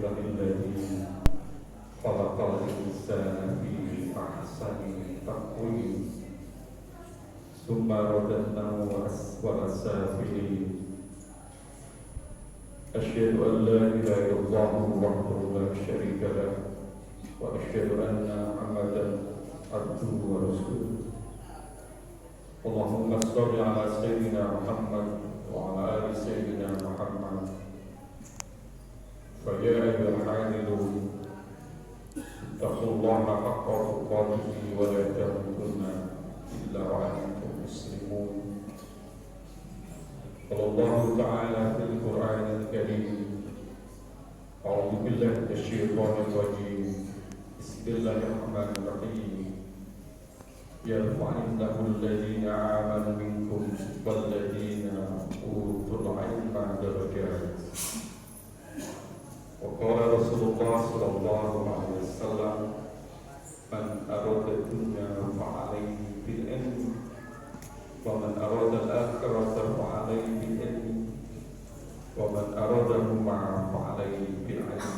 لله الذي خلق الإنسان في أحسن تقويم ثم رددناه أسفل سافلين أشهد أن لا إله إلا الله وحده لا شريك له وأشهد أن محمدا عبده ورسوله اللهم صل على سيدنا محمد وعلى آل سيدنا محمد فيا أيها العاملون اتقوا الله حق تقاته ولا تموتن إلا وأنتم مسلمون قال الله تعالى في القرآن الكريم أعوذ بالله من الشيطان الرجيم بسم الله الرحمن الرحيم يرفع الله الذين آمنوا منكم والذين أوتوا العلم درجات وقال رسول الله صلى الله عليه وسلم من أراد الدنيا فعليه بالعلم ومن أراد الآخرة فعليه بالعلم ومن أرادهما فعليه بالعلم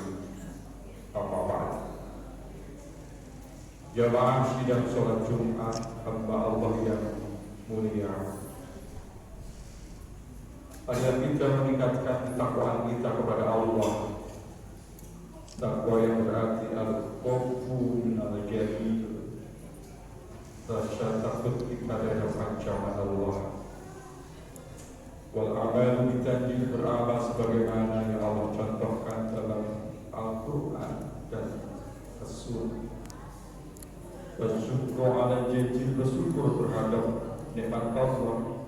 أما بعد. Jamaah sidang sholat Jumat hamba Allah yang mulia, agar kita meningkatkan takwaan kita kepada Allah. Takwa yang berarti al-khawfu minal jalil, rasa takut kepada ancaman Allah. Wal amal bitanjil, beramal sebagaimana yang Allah contohkan dalam Al-Quran dan As-Sunnah. Bersyukur ala jajil, bersyukur terhadap nikmat Allah.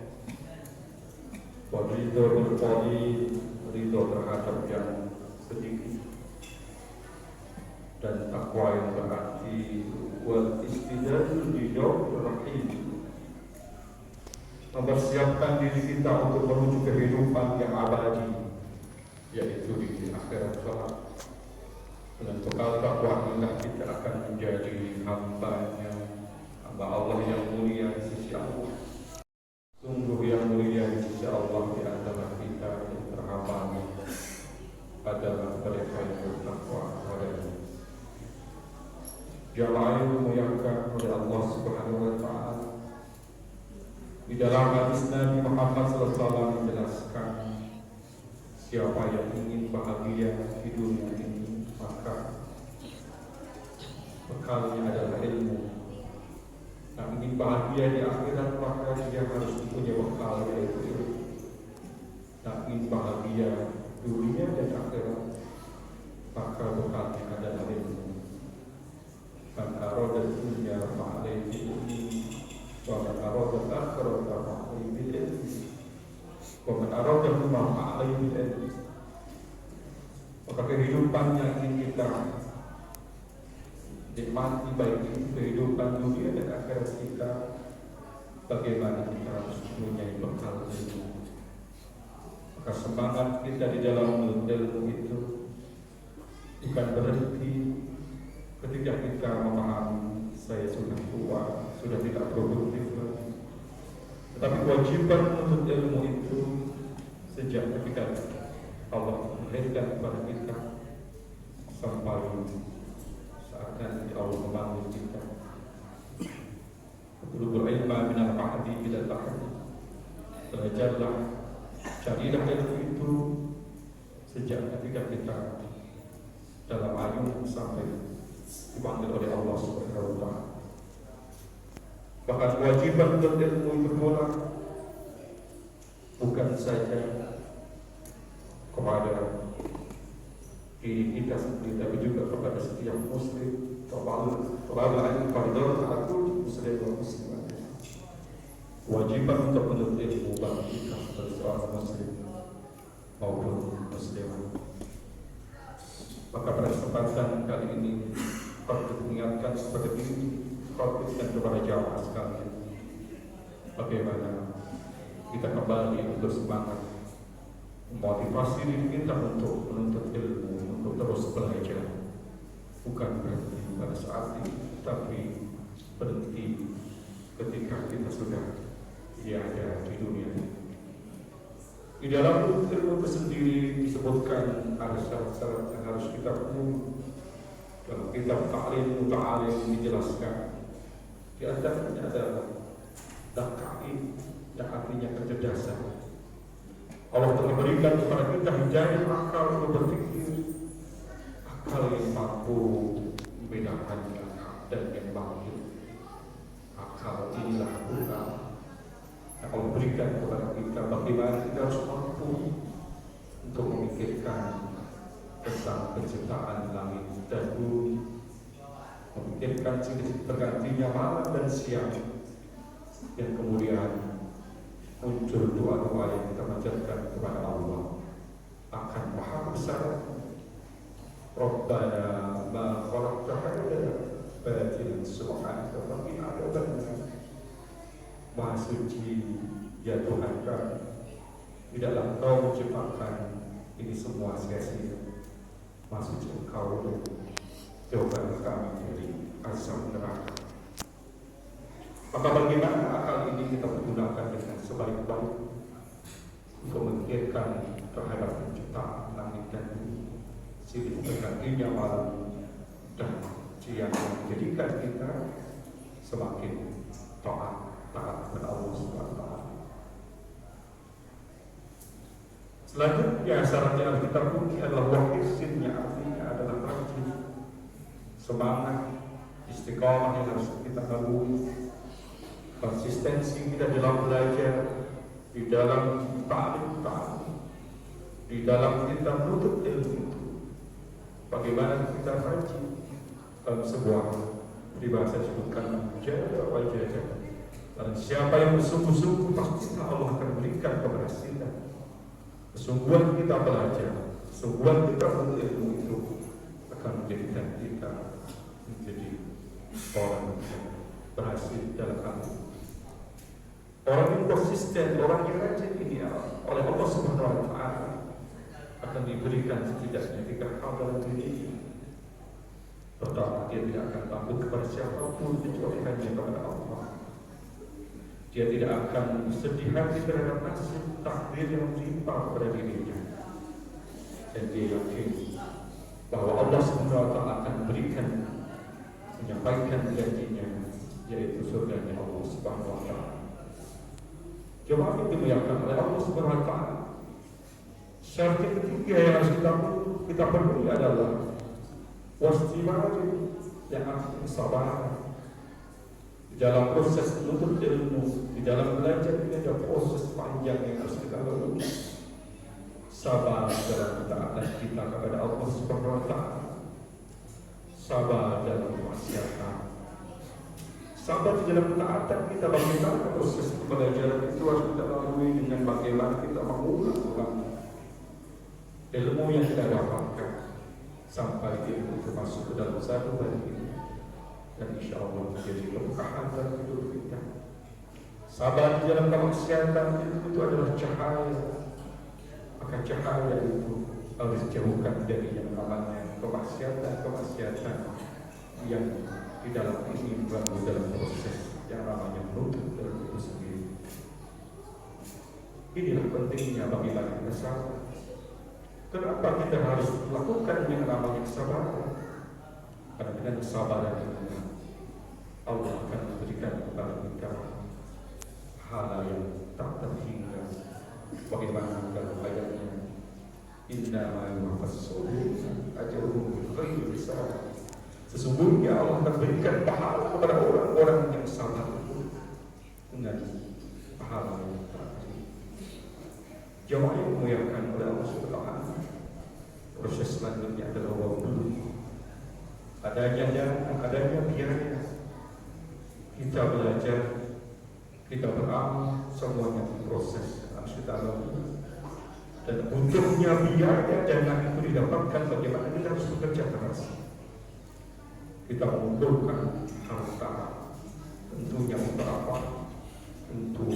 Ridho berqalil, ridho terhadap yang sedikit. Dan takwa yang berarti wal istidadul liyaumir rahim, mempersiapkan diri kita untuk menuju kehidupan yang abadi, yaitu di akhirat kelak. Dengan bekal takwa inilah kita akan menjadi hamba Allah yang mulia di sisi Allah. Sungguh yang mulia di sisi Allah di antara kita yang terhamba adalah mereka yang bertakwa kepada-Nya. Jamaah yang dimuliakan oleh Allah Subhanahu wa Ta'ala, di dalam hadis Nabi Muhammad SAW menjelaskan, siapa yang ingin bahagia di dunia ini, maka bekalnya adalah ilmu. Nah, ingin bahagia di akhirat, maka dia harus punya bekal, yaitu ilmu. Nah, ingin bahagia dunia dan akhirat, maka bekalnya adalah ilmu. Man arada dunya fa'alaihi bil-ilmi wa man arada al-akhirata fa'alaihi bil-ilmi wa man aradahuma fa'alaihi bil-ilmi. Maka kehidupan yang ingin kita nikmati, baik itu kehidupan dunia dan akhirat kita, bagaimana kita harus mempunyai bekal ilmu. Maka semangat kita di dalam ilmu itu bukan berhenti ketika kita memahami saya sudah tua, sudah tidak produktif lagi. Tetapi kewajiban menuntut ilmu itu sejak ketika Allah melahirkan kepada kita sampai saat nanti Allah memanggil kita. Utlubul ilma minal mahdi ilal lahdi, belajarlah, carilah ilmu itu sejak ketika kita dalam ayun sampai dipanggil oleh Allah Subhanahu wa Ta'ala. Bahkan kewajiban untuk ilmu itu pula bukan saja kepada diri kita sendiri, tapi juga kepada setiap muslim. Kewajiban aku muslim dan muslimat. Kewajiban untuk menuntut ilmu bagi kita sebagai seorang muslim maupun muslimat. Maka pada kesempatan kali ini patut mengingatkan seperti ini, dan kepada jamaah sekalian, bagaimana kita kembali untuk semangat memotivasi diri kita untuk menuntut ilmu, untuk terus belajar, bukan berhenti pada saat ini, tapi berhenti ketika kita sudah tiada di dunia ini. Di dalam ilmu itu sendiri disebutkan ada syarat-syarat yang harus kita kita pun dalam kitab Ta'lim Muta'alim dijelaskan di antaranya adalah dakain yang artinya kecerdasan. Allah telah berikan kepada kita hidayah akal untuk berpikir, akal yang mampu membedakan yang hak dan yang batil. Akal inilah guna yang Allah berikan kepada kita, bagaimana kita harus mampu untuk memikirkan tentang penciptaan langit dan bumi, memikirkan tergantinya malam dan siang, yang kemudian muncul doa-doa yang kita panjatkan kepada Allah akan Maha Besar. Rabbana ma khalaqta hadza batilan subhanaka wa qina adzabannar. Maha suci ya Tuhan kami, tidaklah Engkau menciptakan ini semua sia-sia. Maha suci Engkau, jauhkan kami dari azab neraka. Maka bagaimana akal ini kita pergunakan dengan sebaik-baik untuk memikirkan terhadap penciptaan langit dan bumi, silih bergantinya malam dan siang yang menjadikan kita semakin taat kepada Allah Subhanahu wa Ta'ala. Selanjutnya syarat yang harus kita penuhi adalah wahsin, yang artinya adalah rajin, semangat, istiqamah yang harus kita lalui, konsistensi kita dalam belajar, di dalam ta'lim, di dalam kita menuntut ilmu itu. Bagaimana kita rajin dalam sebuah peribahasa disebutkan jaga wa jaga. Dan siapa yang bersungguh-sungguh pasti Allah akan berikan keberhasilan. Kesungguhan kita belajar, kesungguhan kita menuntut ilmu itu akan menjadikan kita menjadi orang yang berhasil dalam hal ini. Orang yang konsisten, orang yang rajin ini oleh Allah Subhanahu wa Ta'ala akan diberikan setidaknya 3 hal dalam dunia ini. Pertama, dia tidak akan takut kepada siapapun kecuali hanya kepada Allah. Dia tidak akan sedih hati terhadap nasib takdir yang menimpa kepada dirinya. Dan dia yakin bahwa Allah Subhanahu wa Ta'ala akan berikan, menyampaikan janjinya, yaitu surganya Allah Subhanahu wa Ta'ala. Jemaah yang dimuliakan oleh Allah Subhanahu wa Ta'ala, syarat yang ketiga yang harus kita penuhi adalah wastimar, yang artinya sabar. Di dalam proses menuntut ilmu, di dalam belajar ini ada proses panjang yang harus kita lalui. Sabar dalam ketaatan kita kepada Allah Subhanahu wa Ta'ala, sabar dalam kemaksiatan, sabar di dalam ketaatan kita. Bagaimana proses pembelajaran itu harus kita lalui dengan bagaimana kita mengulang-ulang ilmu yang kita dapatkan sampai ilmu termasuk ke dalam satu hari ini, dan insya Allah menjadi keberkahan dalam hidup kita. Sabar di dalam kemaksiatan itu adalah cahaya, maka cahaya itu harus dijauhkan dari yang namanya kemaksiatan yang di dalam ini berada dalam proses yang namanya menuntut ilmu itu sendiri. Inilah pentingnya bagaimana kita sabar. Kenapa kita harus melakukan yang namanya kesabaran? Karena dengan kesabaran itu Allah akan memberikan kepada kita hal yang tak terhingga. Bagaimana dalam ayatnya, innama yuwaffas sabirina ajruhum bighairi hisab. Sesungguhnya Allah akan berikan pahala kepada orang-orang yang sabar itu dengan pahala yang tak terhingga. Jemaah yang dimuliakan oleh Allah Subhanahu wa Ta'ala, proses selanjutnya adalah wabulu. Adanya biaya. Kita belajar, kita beramal, semuanya proses harus kita lalui. Dan untuknya biaya dana itu didapatkan bagaimana kita harus bekerja keras. Kita mengumpulkan harta, tentunya untuk apa? Untuk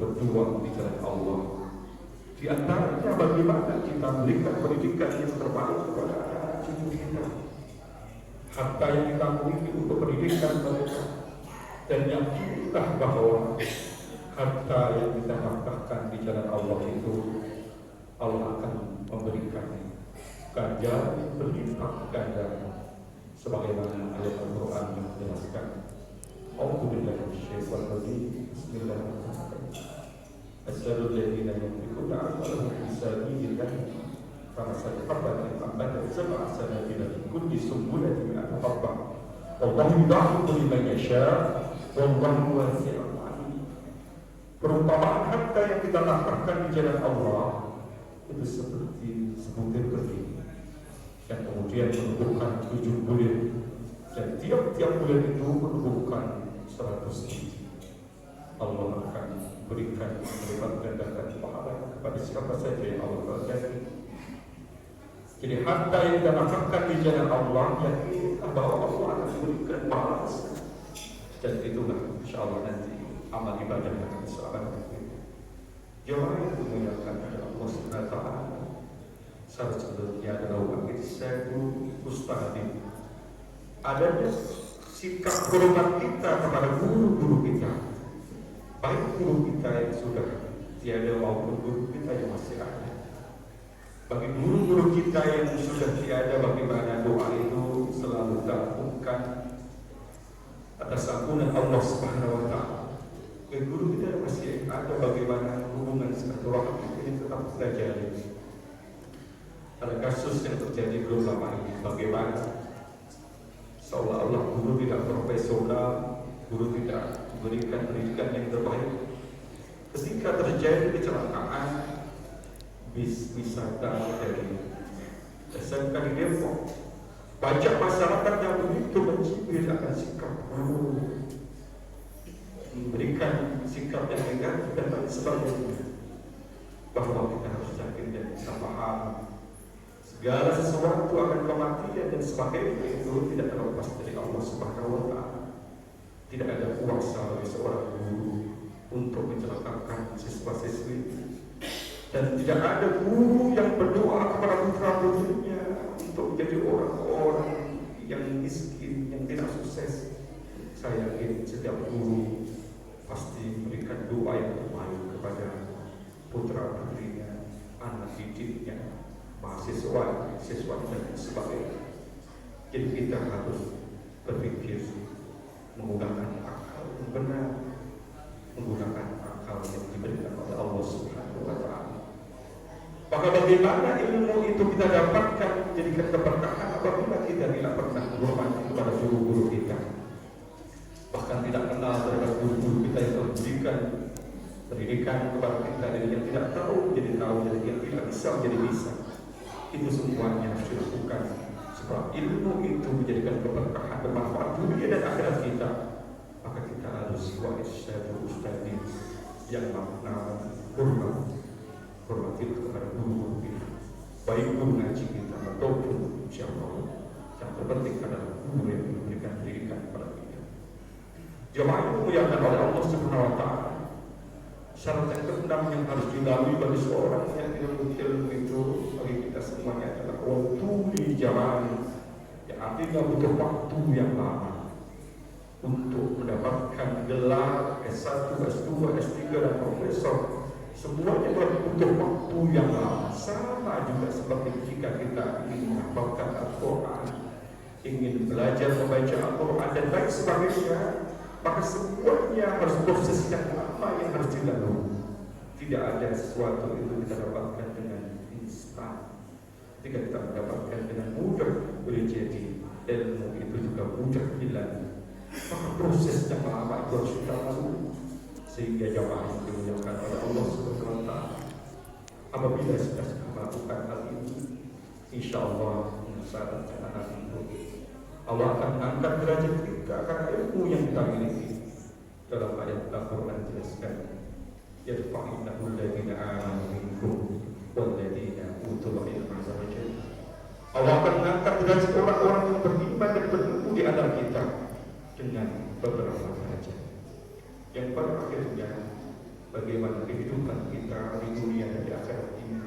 berjuang di jalan Allah. Di antaranya bagaimana kita berikan pendidikan yang terbaik kepada anak cucu kita. Harta yang kita miliki untuk pendidikan mereka, dan yakinlah bahwa harta yang kita nafkahkan di jalan Allah itu Allah akan memberikan ganjaran yang berlipat ganda, sebagaimana ayat Al-Quran yang menjelaskan. A'udzubillahi minasyaitonir rajim. Bismillahirrahmanirrahim. Asyhadu alladziina yunfiquna amwalahum fi sabilillah kamasali habbatin ambatat sab'a sanabila fi kulli sunbulatin mi'atu habbah. Wallahu yudha'ifu liman yasha' wallahu wasi'un 'alim. Perumpamaan harta yang kita nafkahkan di jalan Allah itu seperti sebutir benih yang kemudian menumbuhkan 7 bulir, dan tiap-tiap bulir itu menumbuhkan 100 biji. Allah akan berikan melipat gandakan pahala kepada siapa saja yang Allah berkenan. Jadi harta yang kita nafkahkan di jalan Allah, yakin bahwa Allah akan berikan balas, dan itulah insyaallah nanti amal ibadah yang akan selamat. Jemaah yang dimuliakan oleh Allah Subhanahu wa taala, salah satunya adalah wakil syaikhul mustahdim. Adanya sikap hormat kita kepada guru-guru kita, baik guru kita yang sudah tiada maupun guru kita yang masih ada. Bagi guru-guru kita yang sudah tiada, bagaimana doa itu selalu dilakukan atas ampunan Allah Subhanahu wa taala. Bagi guru kita yang masih ada, bagaimana hubungan silaturahmi ini tetap terjalin. Ada kasus yang terjadi belum lama ini, bagaimana seolah-olah guru tidak profesional, guru tidak memberikan pendidikan yang terbaik. Ketika terjadi kecelakaan bis wisata dari SMK di Depok, banyak masyarakat yang begitu mencibir akan sikap guru, memberikan sikap yang negatif dan lain sebagainya. Bahwa kita harus yakin dan bisa paham segala sesuatu akan kematian dan sebagainya itu tidak terlepas dari Allah Subhanahu wa taala. Tidak ada kuasa bagi seorang guru untuk mencelakakan siswa-siswi, dan tidak ada guru yang berdoa kepada putra-putrinya untuk menjadi orang-orang yang miskin, yang tidak sukses. Saya yakin setiap guru pasti memberikan doa yang terbaik kepada putra-putrinya, anak didiknya, mahasiswa, siswa dan sebagainya. Jadi kita harus berpikir menggunakan akal yang benar, menggunakan akal yang diberikan oleh Allah Subhanahu wa taala. Maka bagaimana ilmu itu kita dapatkan menjadikan keberkahan apabila kita tidak pernah menghormati kepada guru-guru kita, bahkan tidak kenal terhadap guru-guru kita yang memberikan pendidikan kepada kita, dan yang tidak tahu menjadi tahu, dan yang tidak bisa menjadi bisa. Itu semuanya harus dilakukan, sebab ilmu itu menjadikan keberkahan bermanfaat dunia dan akhirat kita. Maka kita harus wa'isyatul ustadin yang makna hormati kepada guru kita, baik guru ngaji kita ataupun siapa. Yang terpenting adalah guru yang memberikan pendidikan kepada kita. Jemaah yang dimuliakan oleh Allah Subhanahu wa taala, syarat yang keenam yang harus dilalui bagi seorang yang ilmu itu bagi kita semuanya adalah waktu jalan, yang artinya butuh waktu yang lama untuk mendapatkan gelar S1, S2, S3 dan profesor. Semuanya butuh waktu yang lama. Sama juga seperti jika kita ingin menghafalkan Al-Quran, ingin belajar membaca Al-Quran dan lain sebagainya, maka semuanya harus proses yang lama yang harus dilalui. Tidak ada sesuatu itu kita dapatkan dengan instan. Ketika kita mendapatkan dengan mudah, boleh jadi ilmu itu juga mudah hilang. Maka proses yang lama itu harus kita lalui. Sehingga jamaah yang dimuliakan oleh Allah Subhanahu wa taala, apabila sudah melakukan hal ini, insya Allah syarat itu Allah akan angkat derajat kita karena ilmu yang kita miliki. Dalam ayat Al-Quran jelaskan, yarfa'illahu alladhina amanu minkum walladhina utul ilma darajat. Allah akan mengangkat derajat orang-orang yang beriman dan berilmu di antara kita dengan beberapa derajat. Yang pada akhirnya bagaimana kehidupan kita di dunia dan di akhirat ini,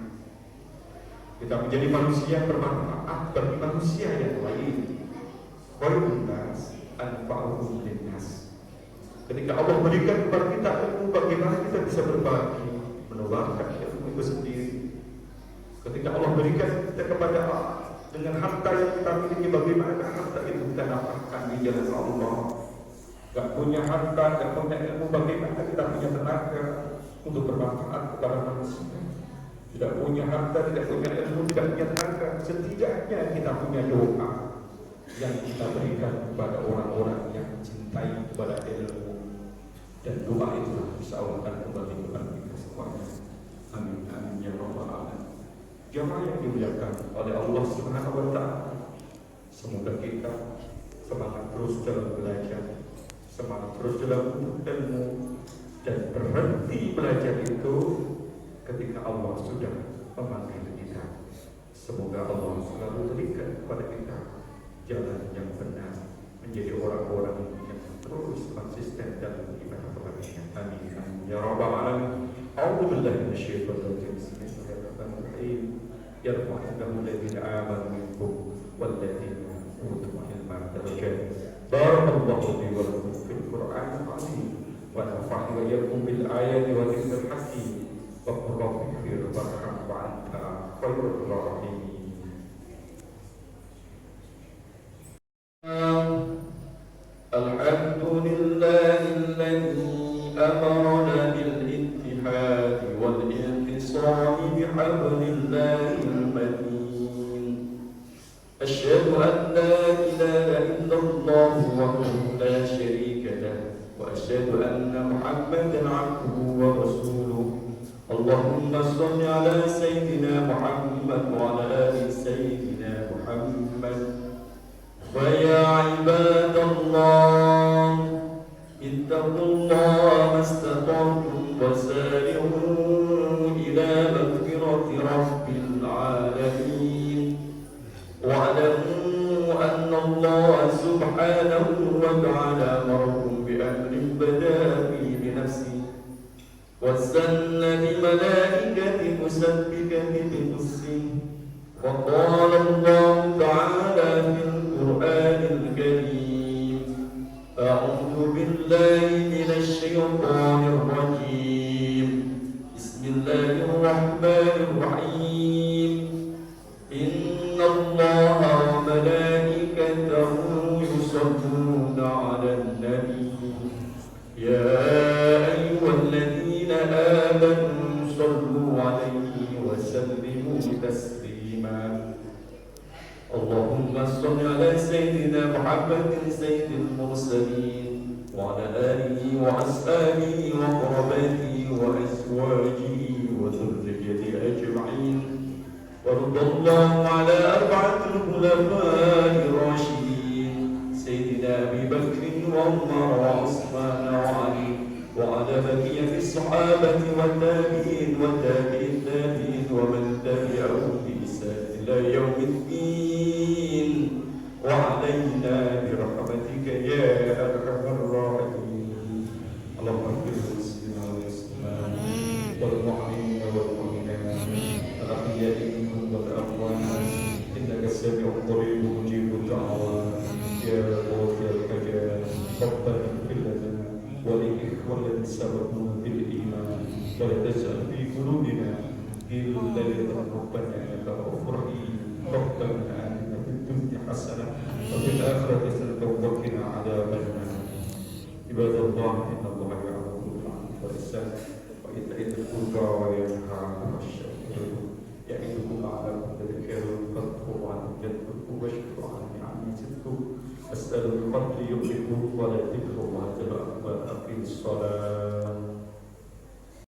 kita menjadi manusia yang bermanfaat bagi manusia yang lain. Khairun nas anfa'uhum linnas. Ketika Allah berikan kepada kita ilmu, bagaimana kita bisa berbagi, menularkan ilmu itu sendiri. Ketika Allah berikan kita kepada Dengan harta yang kita miliki, bagaimana harta itu kita dapatkan di jalan Allah? Gak punya harta, gak punya ilmu, bagaimana kita punya tenaga untuk bermanfaat kepada manusia? Tidak punya harta, tidak punya ilmu, tidak punya tenaga, setidaknya kita punya doa yang kita berikan kepada orang-orang yang mencintai kepada ilmu, dan doa itu bisa Allah akan kembali kepada kita semuanya. Amin amin ya rabbal alamin. Jamaah yang dimuliakan oleh Allah Subhanahu wa taala, semoga kita semangat terus dalam belajar, semangat terus dalam menuntut ilmu, dan berhenti belajar itu ketika Allah sudah memanggil kita. Semoga Allah selalu berikan kepada kita jalan yang benar, menjadi orang-orang yang terus konsisten dalam ibadah kepadanya. Amin amin ya rabbal alamin. A'udzu billahi minasyaitonir rajim. Bismillahirrahmanirrahim. Yarfa'illahu alladhina amanu minkum walladhina utul ilma darajat. Barakallahu li wa lakum fil Qur'anil 'azim wa nafa'ani wa iyyakum bil ayati wa dzikril hakim. Wa qul rabbi ighfir warham wa anta khairur rahimin. Alhamdulillahilladzi amarna bil ittihad wal inqisam bihablillahil matin. Asyhadu an la ilaha illallah wahdahu la syarika lahu wa asyhadu anna Muhammadan 'abduhu wa rasuluh. Allahumma shalli ala sayyidina Muhammad wa ala ali sayyidina Muhammad. ويا عباد الله اتقوا الله ما استطعتم وسارعوا إلى مغفرة رب العالمين واعلموا أن الله سبحانه وتعالى أمركم بأمر بدأ فيه بنفسه وسن بملائكة مسبكة بقدسه. وقال الله تعالى في القرآن الكريم: أعوذ بالله من الشيطان الرجيم، بسم الله الرحمن الرحيم. إن الله وملائكته يصلون على النبي يا أيها الذين آمنوا صلوا عليه وسلموا تسليما. اللهم صل على سيدنا محمد سيد المرسلين وعلى آله وأصحابه وقرباته وأزواجه وذريته أجمعين. وارض اللهم على أربعة الخلفاء الراشدين سيدنا أبي بكر وعمر وعثمان وعلي وعلى بقية الصحابة والتابعين والتابعين التابعين ومن تبعهم بإحسان إلى يوم الدين. وعلينا برحمتك يا أرحم الراحمين. اللهم اغفر للمسلمين والمسلمات والمؤمنين والمؤمنات الأحياء منهم والأموات إنك سميع قريب مجيب الدعوات. يا غافر الحاجات ربنا اغفر لنا ولإخواننا سبقونا بالإيمان ولا تجعل في قلوبنا غلا لمن ربنا إنك رؤوف رحيم. ربنا آتنا في الدنيا حسنة وفي الآخرة حسنة وقنا عذاب النار. عباد الله إن الله يأمر بالمعروف والإحسان وإيتاء ذي القربى وينهى عن الشر يعظكم لعلكم تذكرون. فاذكروا عنه يذكركم واشكروا عنه نعمه يزدكم. أسأل الفضل يغنيكم ولا تكفروا وأقيموا الصلاة.